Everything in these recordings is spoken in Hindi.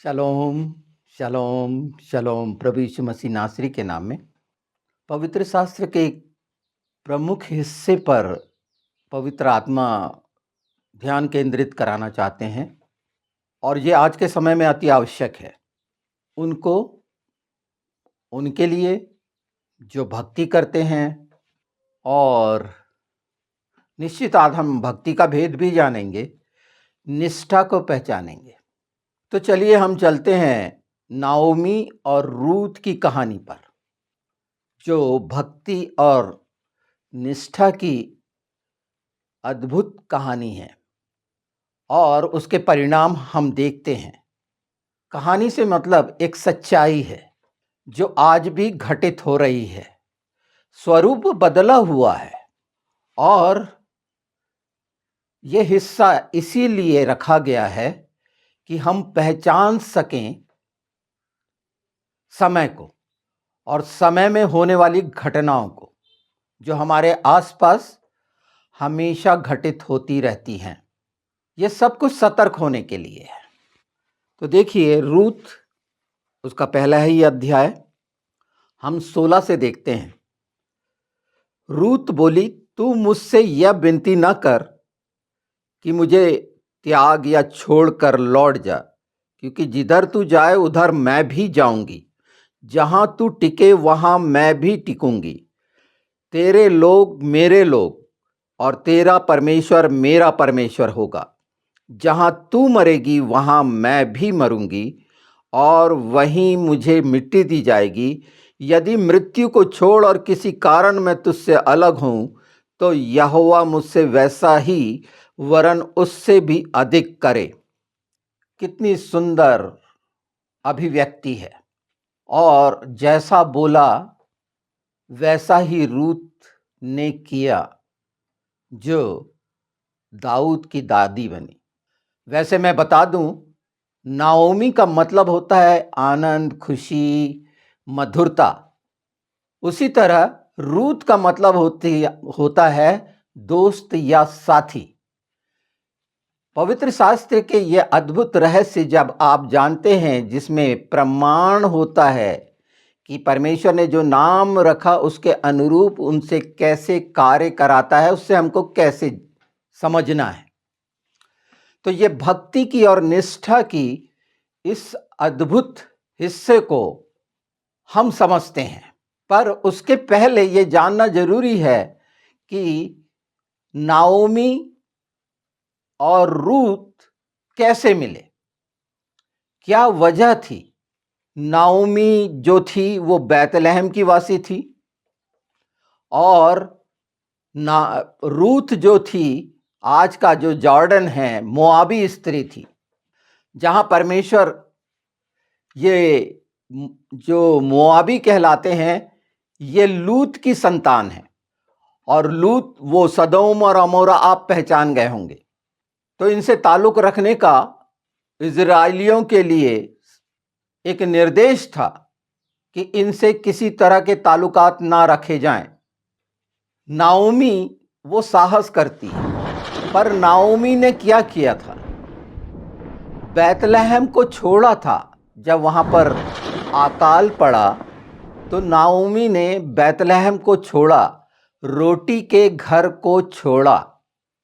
शलोम, शलोम, शलोम प्रभु यीशु मसीह नासरी के नाम में पवित्र शास्त्र के एक प्रमुख हिस्से पर पवित्र आत्मा ध्यान केंद्रित कराना चाहते हैं और ये आज के समय में अति आवश्यक है। उनको उनके लिए जो भक्ति करते हैं और निश्चित आज हम भक्ति का भेद भी जानेंगे, निष्ठा को पहचानेंगे। तो चलिए हम चलते हैं नाओमी और रूथ की कहानी पर, जो भक्ति और निष्ठा की अद्भुत कहानी है और उसके परिणाम हम देखते हैं। कहानी से मतलब एक सच्चाई है जो आज भी घटित हो रही है। स्वरूप बदला हुआ है और यह हिस्सा इसीलिए रखा गया है कि हम पहचान सकें समय को और समय में होने वाली घटनाओं को, जो हमारे आसपास हमेशा घटित होती रहती हैं। ये सब कुछ सतर्क होने के लिए है। तो देखिए, रूथ उसका पहला ही अध्याय हम 16 से देखते हैं। रूथ बोली, तू मुझसे यह विनती न कर कि मुझे त्याग या छोड़कर लौट जा, क्योंकि जिधर तू जाए उधर मैं भी जाऊंगी, जहां तू टिके वहां मैं भी टिकूंगी। तेरे लोग मेरे लोग और तेरा परमेश्वर मेरा परमेश्वर होगा। जहां तू मरेगी वहां मैं भी मरूंगी और वहीं मुझे मिट्टी दी जाएगी। यदि मृत्यु को छोड़ और किसी कारण मैं तुझसे अलग हूं, तो यहोवा मुझसे वैसा ही वरन उससे भी अधिक करे। कितनी सुंदर अभिव्यक्ति है। और जैसा बोला वैसा ही रूथ ने किया, जो दाऊद की दादी बनी। वैसे मैं बता दूं, नाओमी का मतलब होता है आनंद, खुशी, मधुरता। उसी तरह रूथ का मतलब होता है दोस्त या साथी। पवित्र शास्त्र के ये अद्भुत रहस्य जब आप जानते हैं, जिसमें प्रमाण होता है कि परमेश्वर ने जो नाम रखा उसके अनुरूप उनसे कैसे कार्य कराता है, उससे हमको कैसे समझना है। तो ये भक्ति की और निष्ठा की इस अद्भुत हिस्से को हम समझते हैं, पर उसके पहले ये जानना जरूरी है कि नाओमी और रूथ कैसे मिले, क्या वजह थी। नाओमी जो थी वो बैतलहम की वासी थी और रूथ जो थी आज का जो जॉर्डन है, मोआबी स्त्री थी, जहां परमेश्वर ये जो मोआबी कहलाते हैं ये लूत की संतान है। और लूत वो सदोम और अमोरा आप पहचान गए होंगे। तो इनसे ताल्लुक रखने का इजराइलियों के लिए एक निर्देश था कि इनसे किसी तरह के ताल्लुकात ना रखे जाएं। नाओमी वो साहस करती है, पर नाओमी ने क्या किया था, बैतलहम को छोड़ा था। जब वहां पर अकाल पड़ा तो नाओमी ने बैतलहम को छोड़ा, रोटी के घर को छोड़ा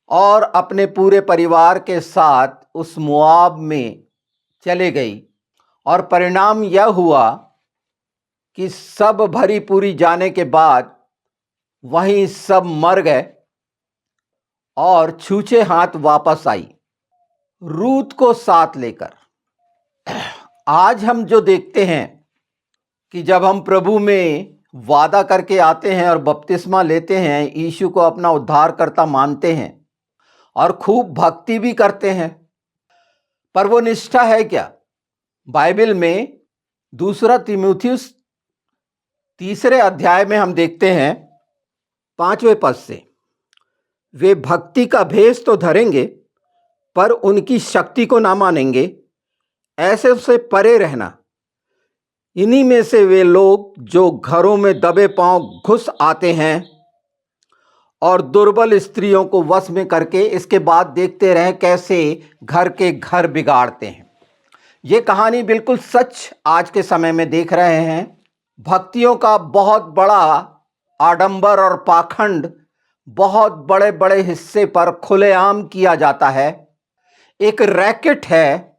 और अपने पूरे परिवार के साथ उस मोआब में चले गई। और परिणाम यह हुआ कि सब भरी पूरी जाने के बाद वहीं सब मर गए और छूछे हाथ वापस आई रूथ को साथ लेकर। आज हम जो देखते हैं कि जब हम प्रभु में वादा करके आते हैं और बपतिस्मा लेते हैं, यीशु को अपना उद्धारकर्ता मानते हैं और खूब भक्ति भी करते हैं, पर वो निष्ठा है क्या। बाइबल में 2 तीमुथियुस 3 अध्याय में हम देखते हैं 5वें पद से, वे भक्ति का भेष तो धरेंगे पर उनकी शक्ति को ना मानेंगे, ऐसे से परे रहना। इन्हीं में से वे लोग जो घरों में दबे पांव घुस आते हैं और दुर्बल स्त्रियों को वश में करके इसके बाद देखते रहें कैसे घर के घर बिगाड़ते हैं। ये कहानी बिल्कुल सच आज के समय में देख रहे हैं। भक्तियों का बहुत बड़ा आडंबर और पाखंड बहुत बड़े बड़े हिस्से पर खुलेआम किया जाता है। एक रैकेट है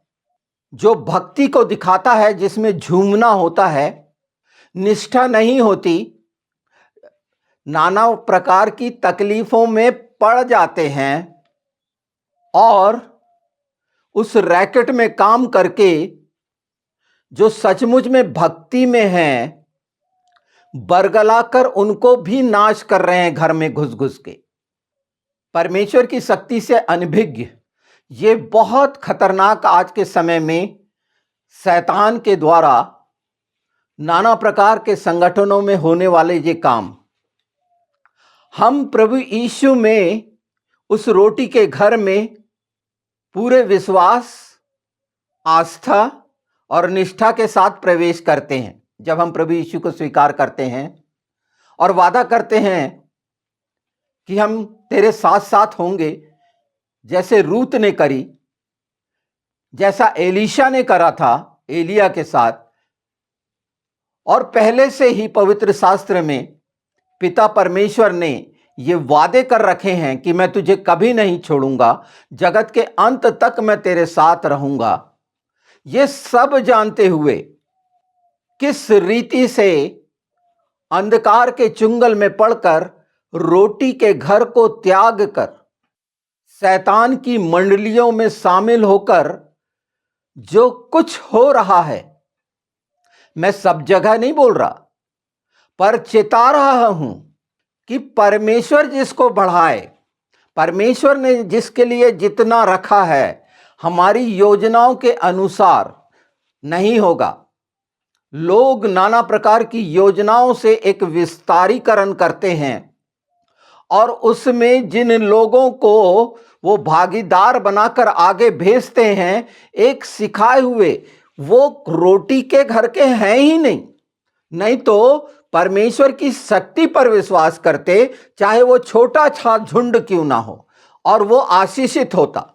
जो भक्ति को दिखाता है, जिसमें झूमना होता है, निष्ठा नहीं होती, नाना प्रकार की तकलीफों में पड़ जाते हैं और उस रैकेट में काम करके जो सचमुच में भक्ति में हैं, बरगलाकर उनको भी नाश कर रहे हैं घर में घुस घुस के। परमेश्वर की शक्ति से अनभिज्ञ ये बहुत खतरनाक आज के समय में शैतान के द्वारा नाना प्रकार के संगठनों में होने वाले ये काम, हम प्रभु यीशु में उस रोटी के घर में पूरे विश्वास, आस्था और निष्ठा के साथ प्रवेश करते हैं। जब हम प्रभु यीशु को स्वीकार करते हैं और वादा करते हैं कि हम तेरे साथ साथ होंगे, जैसे रूत ने करी, जैसा एलीशा ने करा था एलिया के साथ, और पहले से ही पवित्र शास्त्र में पिता परमेश्वर ने ये वादे कर रखे हैं कि मैं तुझे कभी नहीं छोड़ूंगा, जगत के अंत तक मैं तेरे साथ रहूंगा। ये सब जानते हुए किस रीति से अंधकार के चुंगल में पड़कर रोटी के घर को त्याग कर शैतान की मंडलियों में शामिल होकर जो कुछ हो रहा है, मैं सब जगह नहीं बोल रहा, पर चेता रहा हूं कि परमेश्वर जिसको बढ़ाए, परमेश्वर ने जिसके लिए जितना रखा है, हमारी योजनाओं के अनुसार नहीं होगा। लोग नाना प्रकार की योजनाओं से एक विस्तारीकरण करते हैं और उसमें जिन लोगों को वो भागीदार बनाकर आगे भेजते हैं, एक सिखाए हुए, वो रोटी के घर के हैं ही नहीं तो परमेश्वर की शक्ति पर विश्वास करते, चाहे वो छोटा सा झुंड क्यों ना हो, और वो आशीषित होता।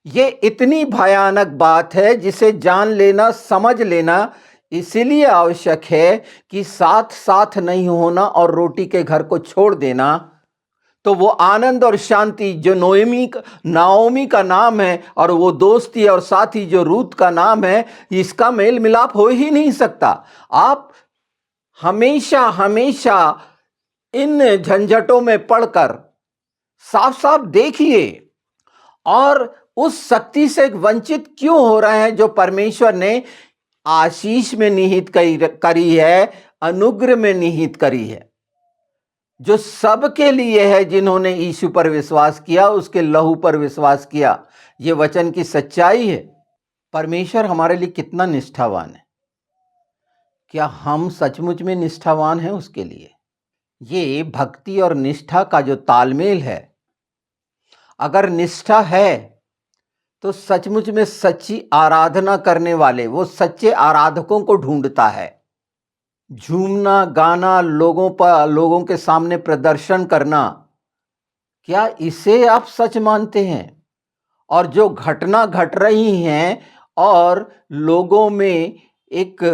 ये इतनी भयानक बात है जिसे जान लेना, समझ लेना इसीलिए आवश्यक है कि साथ साथ नहीं होना और रोटी के घर को छोड़ देना, तो वो आनंद और शांति जो नाओमी का नाम है और वो दोस्ती और साथी जो रूत का नाम है, इसका मेल मिलाप हो ही नहीं सकता। आप हमेशा हमेशा इन झंझटों में पड़कर साफ साफ देखिए और उस शक्ति से वंचित क्यों हो रहे हैं जो परमेश्वर ने आशीष में निहित करी है, अनुग्रह में निहित करी है, जो सबके लिए है जिन्होंने यीशु पर विश्वास किया, उसके लहू पर विश्वास किया। ये वचन की सच्चाई है। परमेश्वर हमारे लिए कितना निष्ठावान है। क्या हम सचमुच में निष्ठावान हैं उसके लिए? ये भक्ति और निष्ठा का जो तालमेल है, अगर निष्ठा है तो सचमुच में सच्ची आराधना करने वाले, वो सच्चे आराधकों को ढूंढता है। झूमना, गाना, लोगों के सामने प्रदर्शन करना, क्या इसे आप सच मानते हैं? और जो घटना घट रही हैं और लोगों में एक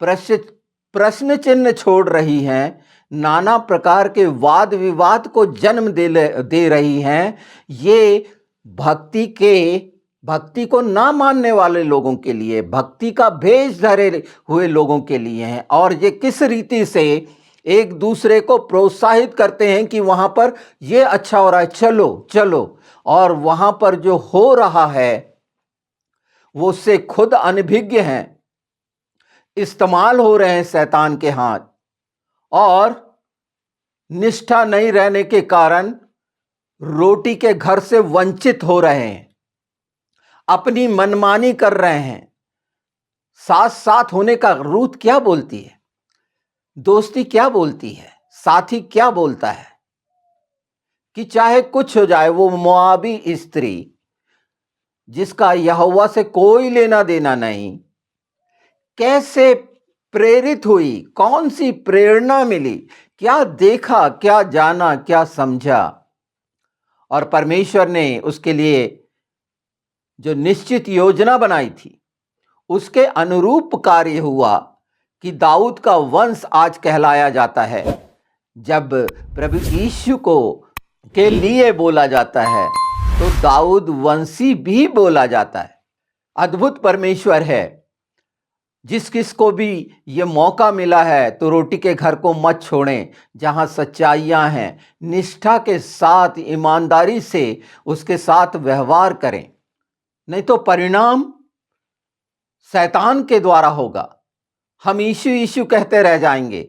प्रश्न चिन्ह छोड़ रही हैं, नाना प्रकार के वाद विवाद को जन्म दे रही हैं, ये भक्ति को ना मानने वाले लोगों के लिए, भक्ति का भेष धरे हुए लोगों के लिए हैं। और ये किस रीति से एक दूसरे को प्रोत्साहित करते हैं कि वहां पर ये अच्छा हो रहा है, चलो चलो, और वहां पर जो हो रहा है वो उससे खुद अनभिज्ञ हैं, इस्तेमाल हो रहे हैं शैतान के हाथ, और निष्ठा नहीं रहने के कारण रोटी के घर से वंचित हो रहे हैं, अपनी मनमानी कर रहे हैं। साथ साथ होने का रूत क्या बोलती है, दोस्ती क्या बोलती है, साथी क्या बोलता है कि चाहे कुछ हो जाए, वो मोआबी स्त्री जिसका यहोवा से कोई लेना देना नहीं, कैसे प्रेरित हुई, कौन सी प्रेरणा मिली, क्या देखा, क्या जाना, क्या समझा, और परमेश्वर ने उसके लिए जो निश्चित योजना बनाई थी, उसके अनुरूप कार्य हुआ कि दाऊद का वंश आज कहलाया जाता है। जब प्रभु यीशु को के लिए बोला जाता है तो दाऊद वंशी भी बोला जाता है। अद्भुत परमेश्वर है। जिस किस को भी ये मौका मिला है तो रोटी के घर को मत छोड़ें, जहां सच्चाइयां हैं, निष्ठा के साथ ईमानदारी से उसके साथ व्यवहार करें, नहीं तो परिणाम शैतान के द्वारा होगा। हम यीशु यीशु कहते रह जाएंगे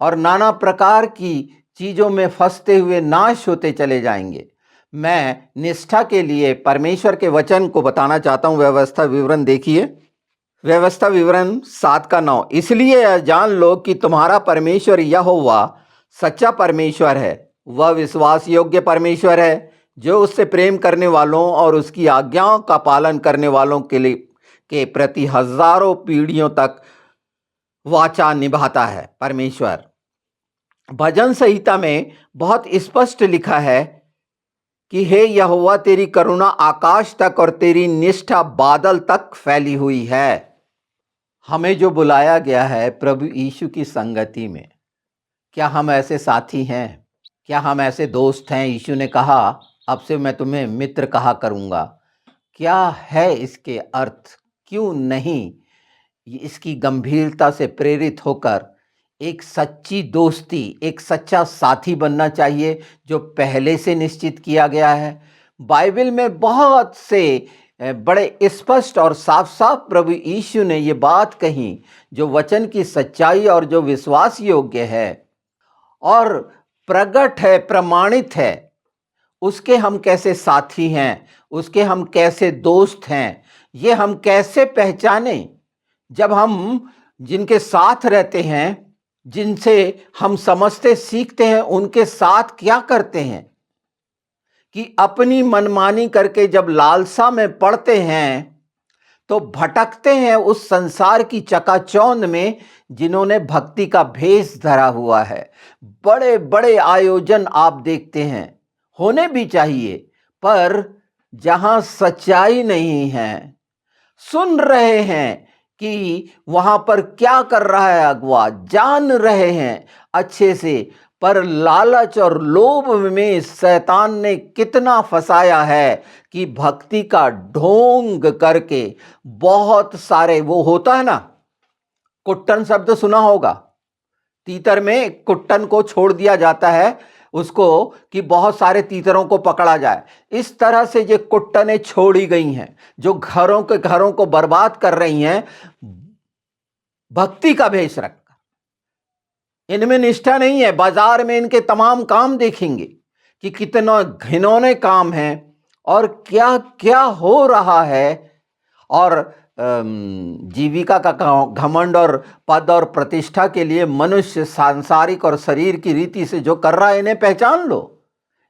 और नाना प्रकार की चीजों में फंसते हुए नाश होते चले जाएंगे। मैं निष्ठा के लिए परमेश्वर के वचन को बताना चाहता हूं। व्यवस्था विवरण देखिए, व्यवस्था विवरण 7:9। इसलिए यह जान लो कि तुम्हारा परमेश्वर यहोवा सच्चा परमेश्वर है। वह विश्वास योग्य परमेश्वर है जो उससे प्रेम करने वालों और उसकी आज्ञाओं का पालन करने वालों के प्रति हजारों पीढ़ियों तक वाचा निभाता है। परमेश्वर भजन संहिता में बहुत स्पष्ट लिखा है कि हे यहोवा, तेरी करुणा आकाश तक और तेरी निष्ठा बादल तक फैली हुई है। हमें जो बुलाया गया है प्रभु यीशु की संगति में, क्या हम ऐसे साथी हैं? क्या हम ऐसे दोस्त हैं? यीशु ने कहा, अब से मैं तुम्हें मित्र कहा करूंगा। क्या है इसके अर्थ? क्यों नहीं इसकी गंभीरता से प्रेरित होकर एक सच्ची दोस्ती, एक सच्चा साथी बनना चाहिए जो पहले से निश्चित किया गया है। बाइबल में बहुत से बड़े स्पष्ट और साफ साफ प्रभु यीशु ने ये बात कही, जो वचन की सच्चाई और जो विश्वास योग्य है और प्रगट है, प्रमाणित है, उसके हम कैसे साथी हैं, उसके हम कैसे दोस्त हैं, ये हम कैसे पहचाने? जब हम जिनके साथ रहते हैं, जिनसे हम समझते सीखते हैं, उनके साथ क्या करते हैं कि अपनी मनमानी करके जब लालसा में पड़ते हैं तो भटकते हैं उस संसार की चकाचौंध में, जिन्होंने भक्ति का भेष धरा हुआ है। बड़े बड़े आयोजन आप देखते हैं, होने भी चाहिए, पर जहां सच्चाई नहीं है, सुन रहे हैं कि वहां पर क्या कर रहा है अगुआ, जान रहे हैं अच्छे से, पर लालच और लोभ में शैतान ने कितना फंसाया है कि भक्ति का ढोंग करके बहुत सारे, वो होता है ना, कुट्टन शब्द सुना होगा, तीतर में कुट्टन को छोड़ दिया जाता है उसको कि बहुत सारे तीतरों को पकड़ा जाए। इस तरह से ये कुट्टनें छोड़ी गई हैं जो घरों को बर्बाद कर रही हैं, भक्ति का भेष रखकर। इनमें निष्ठा नहीं है। बाजार में इनके तमाम काम देखेंगे कि कितना घिनौने काम है और क्या क्या हो रहा है, और जीविका का घमंड और पद और प्रतिष्ठा के लिए मनुष्य सांसारिक और शरीर की रीति से जो कर रहा है, इन्हें पहचान लो।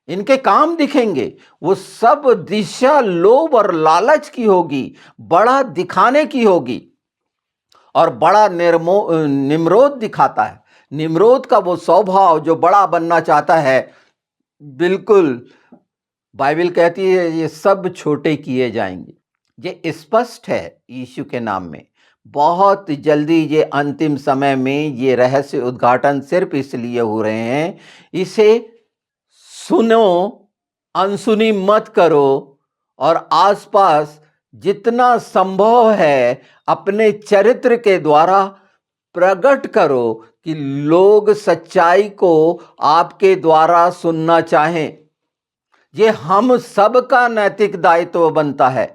इनके काम दिखेंगे, वो सब दिशा लोभ और लालच की होगी, बड़ा दिखाने की होगी, और बड़ा निम्रोध दिखाता है। निम्रोध का वो स्वभाव जो बड़ा बनना चाहता है, बिल्कुल बाइबल कहती है ये सब छोटे किए जाएंगे। ये स्पष्ट है यीशु के नाम में। बहुत जल्दी ये अंतिम समय में ये रहस्य उद्घाटन सिर्फ इसलिए हो रहे हैं, इसे सुनो, अनसुनी मत करो, और आसपास जितना संभव है अपने चरित्र के द्वारा प्रकट करो कि लोग सच्चाई को आपके द्वारा सुनना चाहें। ये हम सब का नैतिक दायित्व बनता है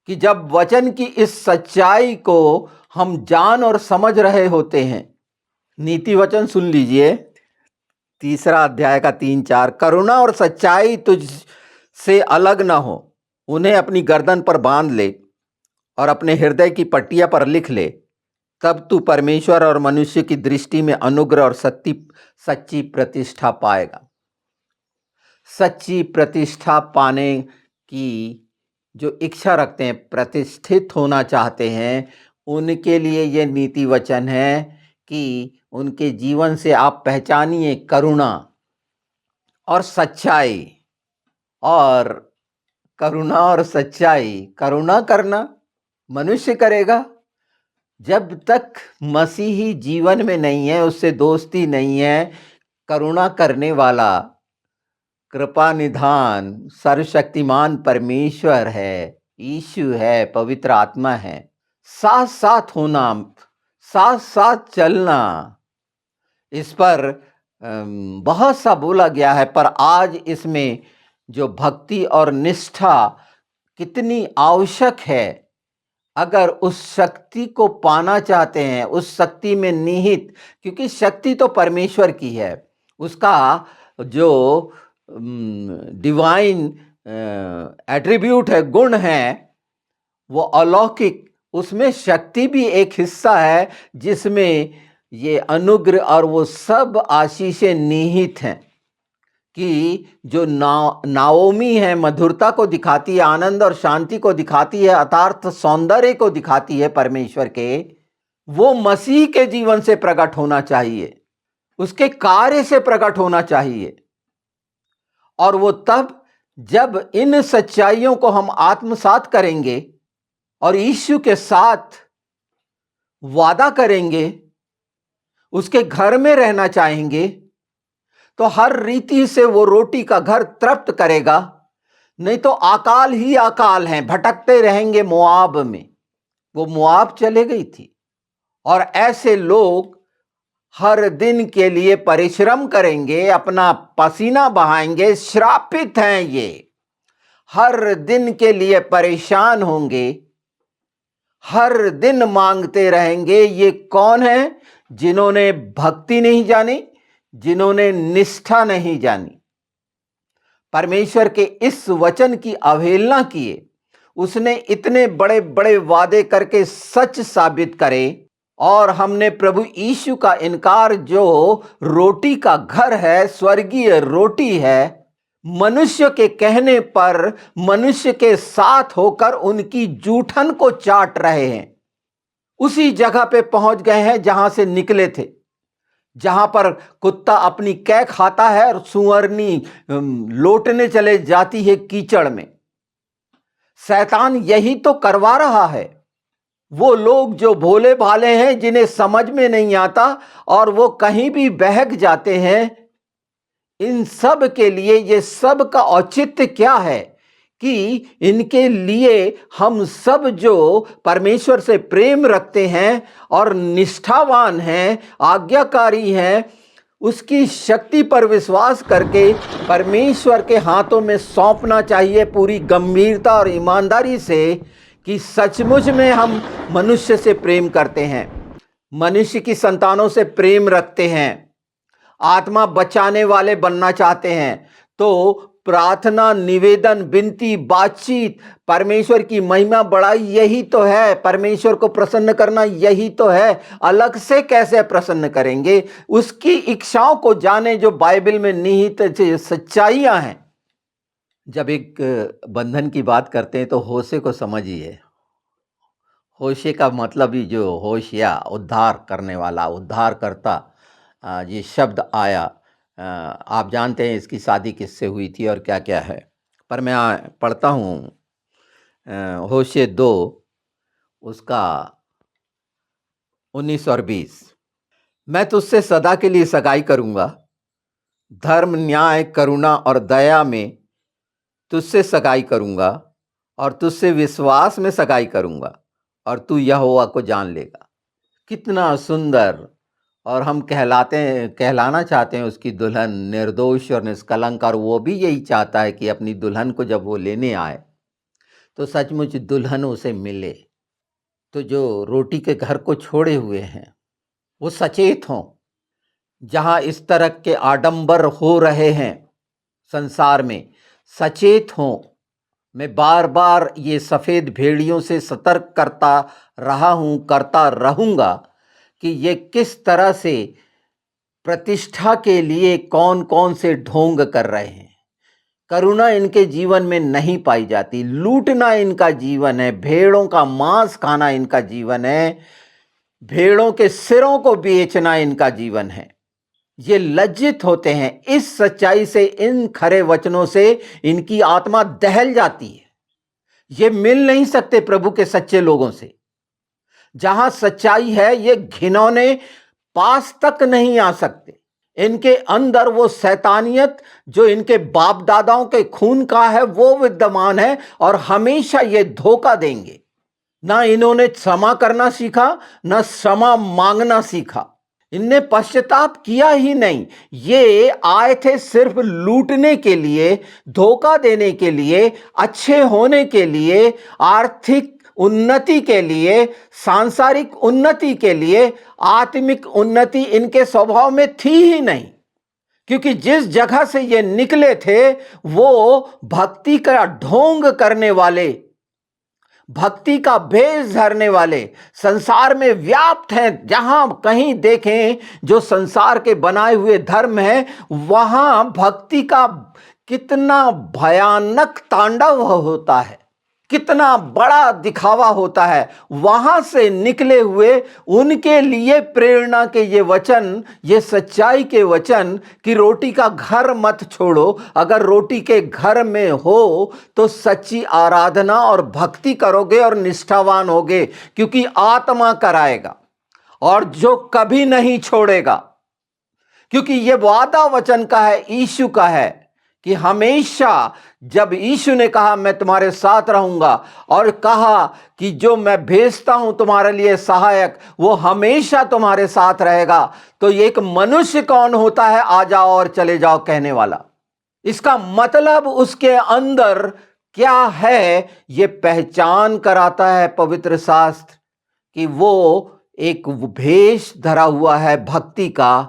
कि जब वचन की इस सच्चाई को हम जान और समझ रहे होते हैं। नीति वचन सुन लीजिए, 3 अध्याय का 3-4। करुणा और सच्चाई तुझ से अलग ना हो, उन्हें अपनी गर्दन पर बांध ले और अपने हृदय की पट्टिया पर लिख ले, तब तू परमेश्वर और मनुष्य की दृष्टि में अनुग्रह और सच्ची प्रतिष्ठा पाएगा। सच्ची प्रतिष्ठा पाने की जो इच्छा रखते हैं, प्रतिष्ठित होना चाहते हैं, उनके लिए ये नीति वचन है कि उनके जीवन से आप पहचानिए करुणा और सच्चाई और करुणा और सच्चाई, करुणा करना मनुष्य करेगा। जब तक मसीही जीवन में नहीं है, उससे दोस्ती नहीं है, करुणा करने वाला कृपा निधान सर्वशक्तिमान परमेश्वर है, यीशु है, पवित्र आत्मा है। साथ साथ होना, साथ साथ चलना, इस पर बहुत सा बोला गया है, पर आज इसमें जो भक्ति और निष्ठा कितनी आवश्यक है, अगर उस शक्ति को पाना चाहते हैं, उस शक्ति में निहित, क्योंकि शक्ति तो परमेश्वर की है, उसका जो डिवाइन एट्रीब्यूट है, गुण है, वो अलौकिक, उसमें शक्ति भी एक हिस्सा है जिसमें ये अनुग्रह और वो सब आशीषें निहित हैं। कि जो नाओमी है, मधुरता को दिखाती है, आनंद और शांति को दिखाती है, अर्थात सौंदर्य को दिखाती है परमेश्वर के, वो मसीह के जीवन से प्रकट होना चाहिए, उसके कार्य से प्रकट होना चाहिए। और वो तब जब इन सच्चाइयों को हम आत्मसात करेंगे और यीशु के साथ वादा करेंगे, उसके घर में रहना चाहेंगे, तो हर रीति से वो रोटी का घर तृप्त करेगा। नहीं तो अकाल ही अकाल है, भटकते रहेंगे मोआब में। वो मोआब चले गई थी, और ऐसे लोग हर दिन के लिए परिश्रम करेंगे, अपना पसीना बहाएंगे, श्रापित हैं ये, हर दिन के लिए परेशान होंगे, हर दिन मांगते रहेंगे। ये कौन है? जिन्होंने भक्ति नहीं जानी, जिन्होंने निष्ठा नहीं जानी, परमेश्वर के इस वचन की अवहेलना किए। उसने इतने बड़े बड़े वादे करके सच साबित करे, और हमने प्रभु यीशु का इनकार, जो रोटी का घर है, स्वर्गीय रोटी है, मनुष्य के कहने पर मनुष्य के साथ होकर उनकी जूठन को चाट रहे हैं। उसी जगह पे पहुंच गए हैं जहां से निकले थे, जहां पर कुत्ता अपनी कै खाता है और सुअरनी लोटने चले जाती है कीचड़ में। शैतान यही तो करवा रहा है। वो लोग जो भोले भाले हैं, जिन्हें समझ में नहीं आता और वो कहीं भी बहक जाते हैं, इन सब के लिए ये सब का औचित्य क्या है कि इनके लिए हम सब जो परमेश्वर से प्रेम रखते हैं और निष्ठावान हैं, आज्ञाकारी हैं, उसकी शक्ति पर विश्वास करके परमेश्वर के हाथों में सौंपना चाहिए पूरी गंभीरता और ईमानदारी से, कि सचमुच में हम मनुष्य से प्रेम करते हैं, मनुष्य की संतानों से प्रेम रखते हैं, आत्मा बचाने वाले बनना चाहते हैं। तो प्रार्थना, निवेदन, विनती, बातचीत, परमेश्वर की महिमा बढ़ाई, यही तो है। परमेश्वर को प्रसन्न करना यही तो है। अलग से कैसे प्रसन्न करेंगे? उसकी इच्छाओं को जाने, जो बाइबल में निहित सच्चाइयां हैं। जब एक बंधन की बात करते हैं तो होशे को समझिए। होशे का मतलब ही जो होशिया, उद्धार करने वाला, उद्धार करता, ये शब्द आया। आप जानते हैं इसकी शादी किससे हुई थी और क्या क्या है, पर मैं पढ़ता हूँ होशे 2 उसका 19 और 20। मैं तुझसे सदा के लिए सगाई करूँगा, धर्म, न्याय, करुणा और दया में तुझसे सगाई करूँगा, और तुझसे विश्वास में सगाई करूँगा, और तू यहोवा को जान लेगा। कितना सुंदर! और हम कहलाना चाहते हैं उसकी दुल्हन, निर्दोष और निष्कलंक। और वो भी यही चाहता है कि अपनी दुल्हन को जब वो लेने आए तो सचमुच दुल्हन उसे मिले। तो जो रोटी के घर को छोड़े हुए हैं वो सचेत हों। जहाँ इस तरह के आडंबर हो रहे हैं संसार में, सचेत हों। मैं बार बार ये सफ़ेद भेड़ियों से सतर्क करता रहा हूँ, करता रहूँगा कि ये किस तरह से प्रतिष्ठा के लिए कौन कौन से ढोंग कर रहे हैं। करुणा इनके जीवन में नहीं पाई जाती, लूटना इनका जीवन है, भेड़ों का मांस खाना इनका जीवन है, भेड़ों के सिरों को बेचना इनका जीवन है। ये लज्जित होते हैं। इस सच्चाई से, इन खरे वचनों से इनकी आत्मा दहल जाती है। ये मिल नहीं सकते प्रभु के सच्चे लोगों से। जहां सच्चाई है, ये घिनौने पास तक नहीं आ सकते। इनके अंदर वो शैतानियत जो इनके बाप दादाओं के खून का है वो विद्यमान है, और हमेशा ये धोखा देंगे। ना इन्होंने क्षमा करना सीखा, ना क्षमा मांगना सीखा। इनने पश्चाताप किया ही नहीं। ये आए थे सिर्फ लूटने के लिए, धोखा देने के लिए, अच्छे होने के लिए, आर्थिक उन्नति के लिए, सांसारिक उन्नति के लिए। आत्मिक उन्नति इनके स्वभाव में थी ही नहीं, क्योंकि जिस जगह से ये निकले थे वो भक्ति का ढोंग करने वाले, भक्ति का भेष धरने वाले संसार में व्याप्त हैं। जहां कहीं देखें जो संसार के बनाए हुए धर्म है, वहां भक्ति का कितना भयानक तांडव होता है, कितना बड़ा दिखावा होता है। वहां से निकले हुए उनके लिए प्रेरणा के ये वचन, ये सच्चाई के वचन कि रोटी का घर मत छोड़ो। अगर रोटी के घर में हो तो सच्ची आराधना और भक्ति करोगे और निष्ठावान होगे, क्योंकि आत्मा कराएगा और जो कभी नहीं छोड़ेगा। क्योंकि ये वादा वचन का है, यीशु का है कि हमेशा, जब यीशु ने कहा मैं तुम्हारे साथ रहूंगा, और कहा कि जो मैं भेजता हूं तुम्हारे लिए सहायक, वो हमेशा तुम्हारे साथ रहेगा, तो एक मनुष्य कौन होता है आ जाओ और चले जाओ कहने वाला? इसका मतलब उसके अंदर क्या है, ये पहचान कराता है पवित्र शास्त्र कि वो एक भेष धरा हुआ है भक्ति का,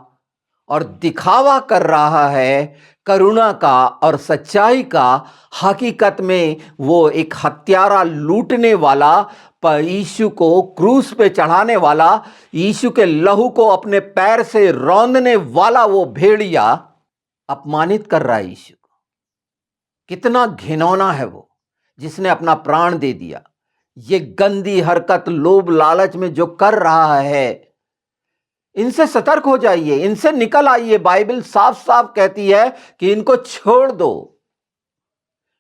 और दिखावा कर रहा है करुणा का और सच्चाई का। हकीकत में वो एक हत्यारा, लूटने वाला, पर यीशु को क्रूस पे चढ़ाने वाला, यीशु के लहू को अपने पैर से रौंदने वाला वो भेड़िया अपमानित कर रहा है यीशु को। कितना घिनौना है वो, जिसने अपना प्राण दे दिया। ये गंदी हरकत, लोभ लालच में जो कर रहा है, इनसे सतर्क हो जाइए, इनसे निकल आइए। बाइबल साफ साफ कहती है कि इनको छोड़ दो।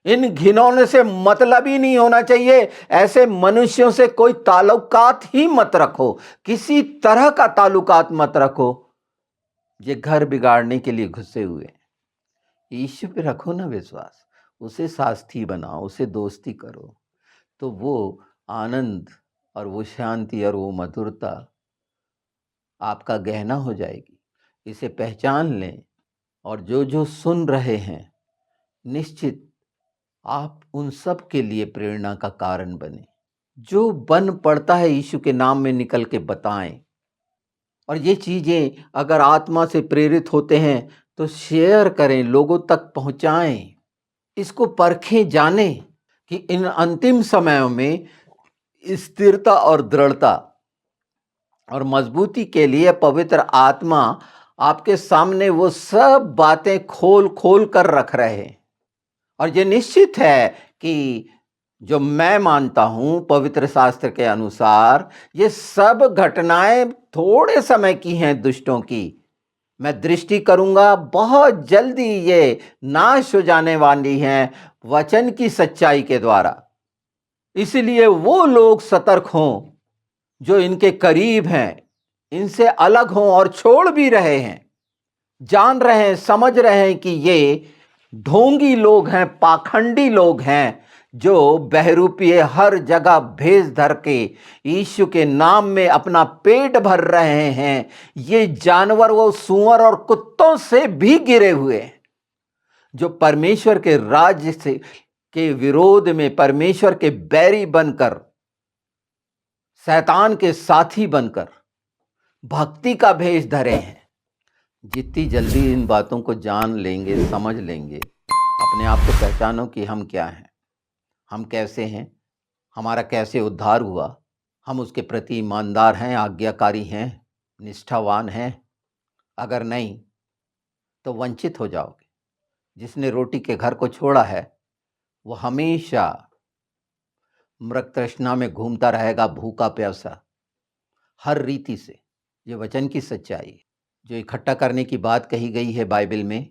इन घिनौने से मतलब ही नहीं होना चाहिए। ऐसे मनुष्यों से कोई ताल्लुकात ही मत रखो, किसी तरह का ताल्लुकात मत रखो। ये घर बिगाड़ने के लिए घुसे हुए। यीशु पे रखो ना विश्वास, उसे साथी बनाओ, उसे दोस्ती करो, तो वो आनंद और वो शांति और वो मधुरता आपका गहना हो जाएगी। इसे पहचान लें, और जो जो सुन रहे हैं, निश्चित आप उन सब के लिए प्रेरणा का कारण बने। जो बन पड़ता है यीशु के नाम में निकल के बताएं। और ये चीजें अगर आत्मा से प्रेरित होते हैं तो शेयर करें, लोगों तक पहुंचाएं। इसको परखें, जानें कि इन अंतिम समयों में स्थिरता और दृढ़ता और मजबूती के लिए पवित्र आत्मा आपके सामने वो सब बातें खोल खोल कर रख रहे हैं। और ये निश्चित है कि जो मैं मानता हूं पवित्र शास्त्र के अनुसार, ये सब घटनाएं थोड़े समय की हैं दुष्टों की। मैं दृष्टि करूंगा, बहुत जल्दी ये नाश हो जाने वाली हैं वचन की सच्चाई के द्वारा। इसलिए वो लोग सतर्क हों जो इनके करीब हैं, इनसे अलग हों और छोड़ भी रहे हैं, जान रहे हैं, समझ रहे हैं कि ये ढोंगी लोग हैं, पाखंडी लोग हैं, जो बहरूपीय हर जगह भेष धर के यीशु के नाम में अपना पेट भर रहे हैं। ये जानवर, वो सूअर और कुत्तों से भी गिरे हुए हैं, जो परमेश्वर के राज्य से के विरोध में, परमेश्वर के बैरी बनकर, शैतान के साथी बनकर भक्ति का भेष धरे हैं। जितनी जल्दी इन बातों को जान लेंगे, समझ लेंगे, अपने आप को पहचानो कि हम क्या हैं, हम कैसे हैं, हमारा कैसे उद्धार हुआ, हम उसके प्रति ईमानदार हैं, आज्ञाकारी हैं, निष्ठावान हैं। अगर नहीं तो वंचित हो जाओगे। जिसने रोटी के घर को छोड़ा है वो हमेशा मृग तृष्णा में घूमता रहेगा, भूखा प्यासा, हर रीति से। ये वचन की सच्चाई है। जो इकट्ठा करने की बात कही गई है बाइबल में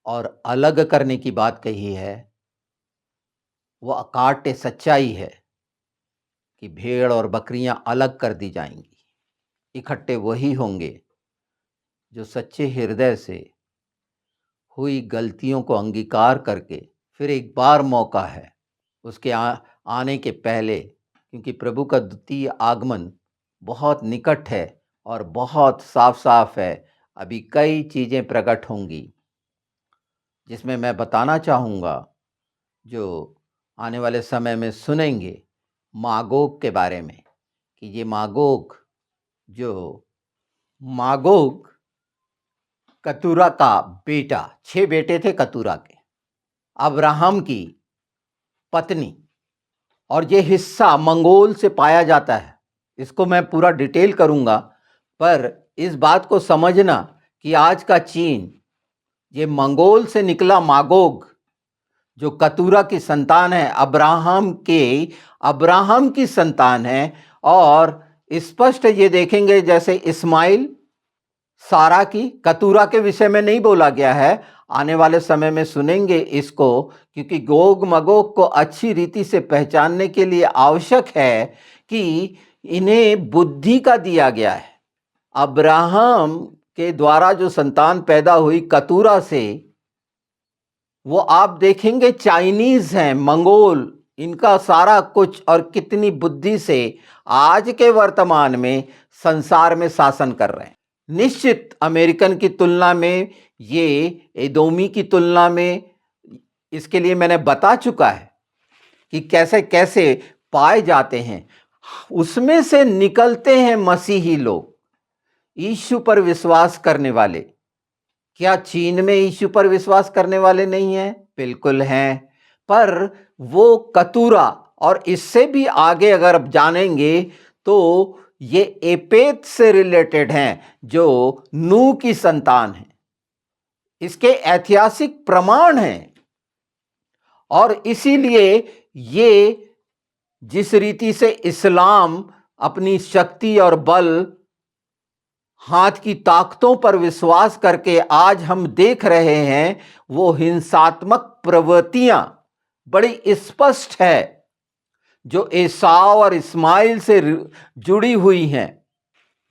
और अलग करने की बात कही है, वो अकाट्य सच्चाई है कि भेड़ और बकरियां अलग कर दी जाएंगी। इकट्ठे वही होंगे जो सच्चे हृदय से हुई गलतियों को अंगीकार करके फिर एक बार मौका है उसके आने के पहले, क्योंकि प्रभु का द्वितीय आगमन बहुत निकट है और बहुत साफ साफ है। अभी कई चीज़ें प्रकट होंगी जिसमें मैं बताना चाहूँगा, जो आने वाले समय में सुनेंगे मागोग के बारे में, कि ये मागोग कतूरा का बेटा, 6 बेटे थे कतूरा के, अब्राहम की पत्नी, और ये हिस्सा मंगोल से पाया जाता है। इसको मैं पूरा डिटेल करूंगा, पर इस बात को समझना कि आज का चीन ये मंगोल से निकला मागोग जो कतूरा की संतान है, अब्राहम की संतान है। और स्पष्ट ये देखेंगे जैसे इस्माइल सारा की, कतूरा के विषय में नहीं बोला गया है। आने वाले समय में सुनेंगे इसको, क्योंकि गोग मगोग को अच्छी रीति से पहचानने के लिए आवश्यक है कि इन्हें बुद्धि का दिया गया है। अब्राहम के द्वारा जो संतान पैदा हुई कतूरा से, वो आप देखेंगे चाइनीज हैं, मंगोल, इनका सारा कुछ, और कितनी बुद्धि से आज के वर्तमान में संसार में शासन कर रहे हैं। निश्चित अमेरिकन की तुलना में, ये एदोमी की तुलना में, इसके लिए मैंने बता चुका है कि कैसे कैसे पाए जाते हैं। उसमें से निकलते हैं मसीही लोग, यीशु पर विश्वास करने वाले। क्या चीन में यीशु पर विश्वास करने वाले नहीं हैं? बिल्कुल हैं, पर वो कतूरा और इससे भी आगे अगर आप जानेंगे तो ये एपेत से रिलेटेड हैं, जो नूह की संतान है। इसके ऐतिहासिक प्रमाण हैं, और इसीलिए ये जिस रीति से इस्लाम अपनी शक्ति और बल, हाथ की ताकतों पर विश्वास करके आज हम देख रहे हैं, वो हिंसात्मक प्रवृत्तियां बड़ी स्पष्ट है जो एसाव और इस्माइल से जुड़ी हुई हैं।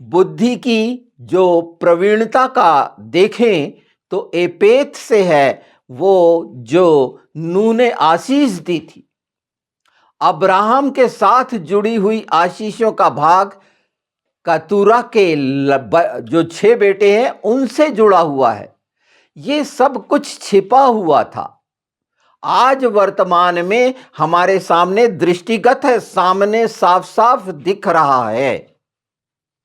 बुद्धि की जो प्रवीणता का देखें तो एपेत से है, वो जो नूह ने आशीष दी थी। अब्राहम के साथ जुड़ी हुई आशीषों का भाग कतूरा के जो 6 बेटे हैं उनसे जुड़ा हुआ है। ये सब कुछ छिपा हुआ था, आज वर्तमान में हमारे सामने दृष्टिगत है, सामने साफ साफ दिख रहा है।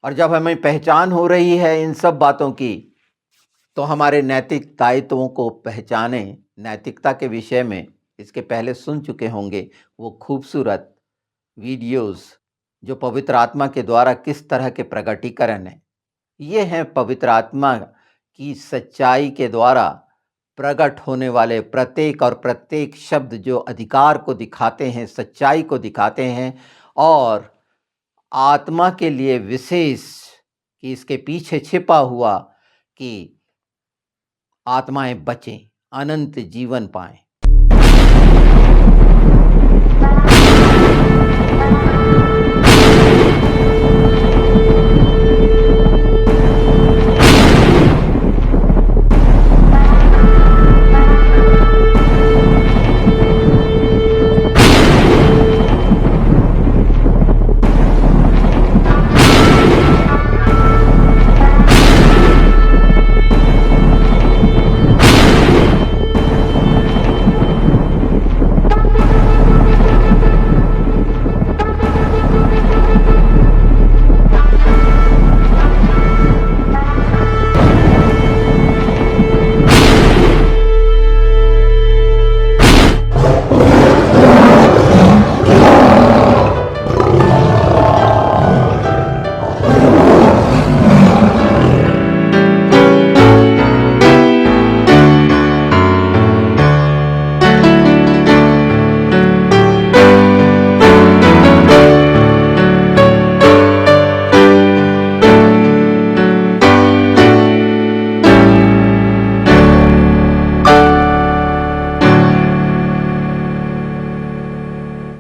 और जब हमें पहचान हो रही है इन सब बातों की, तो हमारे नैतिक दायित्वों को पहचाने। नैतिकता के विषय में इसके पहले सुन चुके होंगे वो खूबसूरत वीडियोस, जो पवित्र आत्मा के द्वारा किस तरह के प्रकटीकरण है। ये हैं पवित्र आत्मा की सच्चाई के द्वारा प्रकट होने वाले प्रत्येक शब्द, जो अधिकार को दिखाते हैं, सच्चाई को दिखाते हैं, और आत्मा के लिए विशेष कि इसके पीछे छिपा हुआ कि आत्माएं बचें, अनंत जीवन पाएं।